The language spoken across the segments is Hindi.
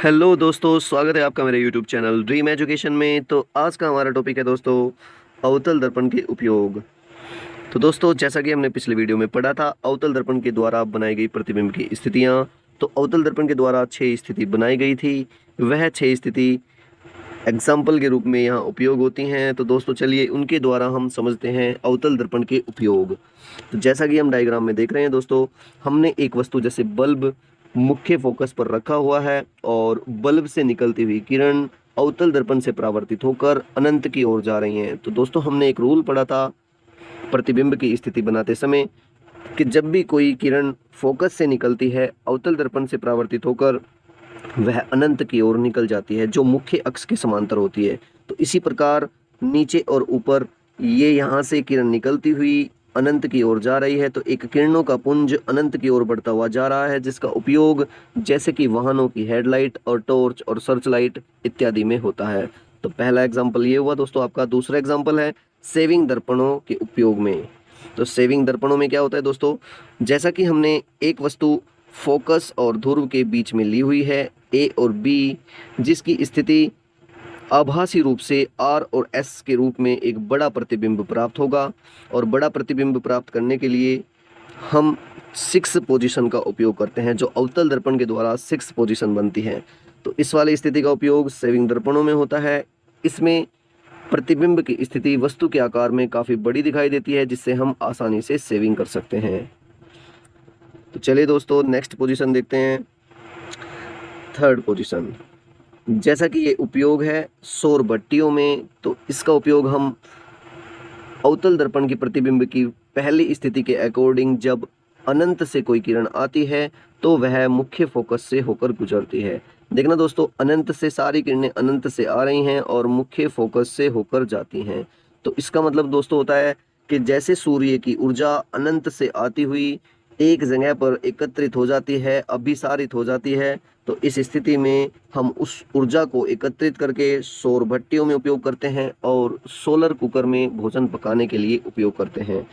हेलो दोस्तों, स्वागत है आपका मेरे यूट्यूब चैनल ड्रीम एजुकेशन में। तो आज का हमारा टॉपिक है दोस्तों अवतल दर्पण के उपयोग। तो दोस्तों, जैसा कि हमने पिछले वीडियो में पढ़ा था, अवतल दर्पण के द्वारा बनाई गई प्रतिबिंब की स्थितियां। तो अवतल दर्पण के द्वारा 6 स्थिति बनाई गई थी। वह 6 स्थिति एग्जाम्पल के रूप में यहाँ उपयोग होती हैं। तो दोस्तों चलिए उनके द्वारा हम समझते हैं अवतल दर्पण के उपयोग। तो जैसा कि हम डायग्राम में देख रहे हैं दोस्तों, हमने एक वस्तु जैसे बल्ब मुख्य फोकस पर रखा हुआ है और बल्ब से निकलती हुई किरण अवतल दर्पण से परावर्तित होकर अनंत की ओर जा रही हैं। तो दोस्तों, हमने एक रूल पढ़ा था प्रतिबिंब की स्थिति बनाते समय कि जब भी कोई किरण फोकस से निकलती है अवतल दर्पण से परावर्तित होकर वह अनंत की ओर निकल जाती है, जो मुख्य अक्ष के समांतर होती है। तो इसी प्रकार नीचे और ऊपर ये यहाँ से किरण निकलती हुई अनंत की ओर जा रही है, तो एक किरणों का पुंज अनंत की ओर बढ़ता हुआ जा रहा है, जिसका उपयोग जैसे कि वाहनों की हेडलाइट और टॉर्च और सर्च लाइट इत्यादि में होता है। तो पहला एग्जाम्पल ये हुआ दोस्तों आपका। दूसरा एग्जाम्पल है सेविंग दर्पणों के उपयोग में। तो सेविंग दर्पणों में क्या होता है दोस्तों, जैसा कि हमने एक वस्तु फोकस और ध्रुव के बीच में ली हुई है ए और बी, जिसकी स्थिति आभासी रूप से आर और एस के रूप में एक बड़ा प्रतिबिंब प्राप्त होगा। और बड़ा प्रतिबिंब प्राप्त करने के लिए हम 6 पोजीशन का उपयोग करते हैं, जो अवतल दर्पण के द्वारा 6 पोजीशन बनती है। तो इस वाली स्थिति का उपयोग सेविंग दर्पणों में होता है। इसमें प्रतिबिंब की स्थिति वस्तु के आकार में काफ़ी बड़ी दिखाई देती है, जिससे हम आसानी से सेविंग कर सकते हैं। तो चलिए दोस्तों नेक्स्ट पोजीशन देखते हैं, थर्ड पोजीशन। जैसा कि ये उपयोग है सौर भट्टियों में, तो इसका उपयोग हम अवतल दर्पण की प्रतिबिंब की पहली स्थिति के अकॉर्डिंग जब अनंत से कोई किरण आती है तो वह मुख्य फोकस से होकर गुजरती है। देखना दोस्तों, अनंत से सारी किरणें अनंत से आ रही हैं और मुख्य फोकस से होकर जाती हैं। तो इसका मतलब दोस्तों होता है कि जैसे सूर्य की ऊर्जा अनंत से आती हुई एक जगह पर एकत्रित हो जाती है, अभिसारित हो जाती है, तो इस स्थिति में हम उस ऊर्जा को एकत्रित करके सौर भट्टियों में उपयोग करते हैं और सोलर कुकर में भोजन पकाने के लिए उपयोग करते हैं।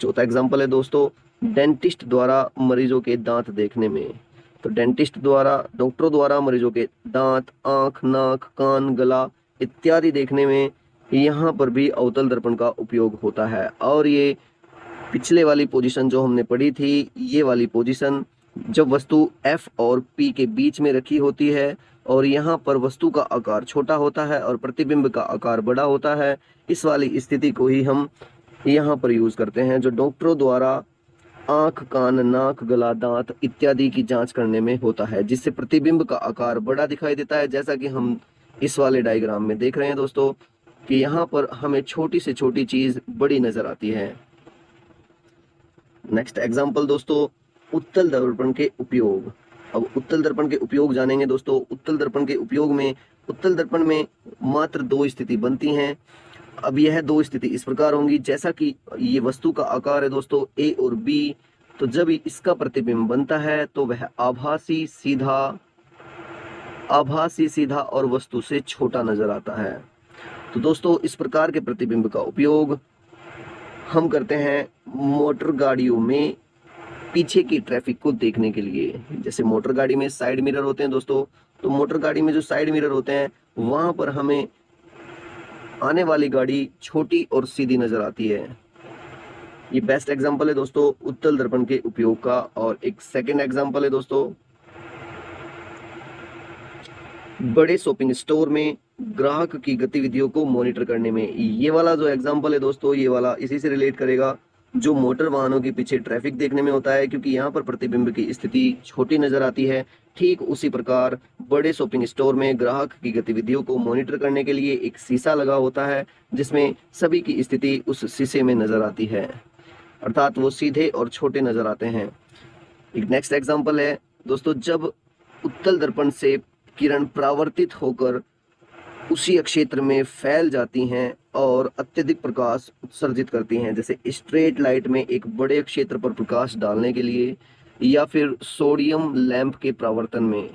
चौथा एग्जाम्पल है दोस्तों डेंटिस्ट द्वारा मरीजों के दांत देखने में। तो डेंटिस्ट द्वारा, डॉक्टरों द्वारा मरीजों के दांत, आँख, नाक, कान, गला इत्यादि देखने में यहाँ पर भी अवतल दर्पण का उपयोग होता है। और ये पिछले वाली पोजीशन जो हमने पढ़ी थी, ये वाली पोजीशन जब वस्तु F और P के बीच में रखी होती है और यहाँ पर वस्तु का आकार छोटा होता है और प्रतिबिंब का आकार बड़ा होता है, इस वाली स्थिति को ही हम यहाँ पर यूज करते हैं, जो डॉक्टरों द्वारा आँख, कान, नाक, गला, दांत इत्यादि की जांच करने में होता है, जिससे प्रतिबिंब का आकार बड़ा दिखाई देता है। जैसा कि हम इस वाले डायग्राम में देख रहे हैं दोस्तों कि यहाँ पर हमें छोटी से छोटी चीज बड़ी नजर आती है। नेक्स्ट एग्जाम्पल दोस्तों उत्तल दर्पण के उपयोग। अब उत्तल दर्पण के उपयोग जानेंगे दोस्तों। उत्तल दर्पण के उपयोग में, उत्तल दर्पण में मात्र 2 स्थिति बनती हैं। अब यह 2 स्थिति इस प्रकार होंगी, जैसा कि ये वस्तु का आकार है दोस्तों ए और बी, तो जब इसका प्रतिबिंब बनता है तो वह आभासी सीधा और वस्तु से छोटा नजर आता है। तो दोस्तों इस प्रकार के प्रतिबिंब का उपयोग हम करते हैं मोटर गाड़ियों में पीछे की ट्रैफिक को देखने के लिए। जैसे मोटर गाड़ी में साइड मिरर होते हैं दोस्तों, तो मोटर गाड़ी में जो साइड मिरर होते हैं वहां पर हमें आने वाली गाड़ी छोटी और सीधी नजर आती है। ये बेस्ट एग्जांपल है दोस्तों उत्तल दर्पण के उपयोग का। और एक सेकंड एग्जांपल है दोस्तों बड़े शॉपिंग स्टोर में ग्राहक की गतिविधियों को मॉनिटर करने में। ये वाला जो एग्जांपल है दोस्तों, ये वाला इसी से रिलेट करेगा, जो मोटर वाहनों के पीछे ट्रैफिक देखने में होता है, क्योंकि यहाँ पर प्रतिबिंब की स्थिति छोटी नजर आती है। ठीक उसी प्रकार बड़े शॉपिंग स्टोर में ग्राहक की गतिविधियों को मॉनिटर करने के लिए एक शीशा लगा होता है, जिसमें सभी की स्थिति उस शीशे में नजर आती है, अर्थात वो सीधे और छोटे नजर आते हैं। एक नेक्स्ट एग्जाम्पल है दोस्तों, जब उत्तल दर्पण से किरण परावर्तित होकर उसी क्षेत्र में फैल जाती हैं और अत्यधिक प्रकाश उत्सर्जित करती हैं, जैसे स्ट्रेट लाइट में एक बड़े क्षेत्र पर प्रकाश डालने के लिए, या फिर सोडियम लैंप के परावर्तन में।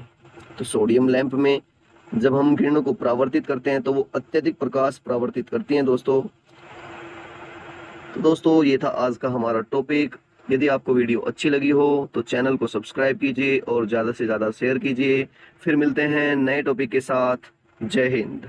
तो सोडियम लैंप में जब हम किरणों को परावर्तित करते हैं तो वो अत्यधिक प्रकाश परावर्तित करती हैं दोस्तों। तो दोस्तों ये था आज का हमारा टॉपिक यदि आपको वीडियो अच्छी लगी हो तो चैनल को सब्सक्राइब कीजिए और ज़्यादा से ज़्यादा शेयर कीजिए। फिर मिलते हैं नए टॉपिक के साथ। जय हिंद।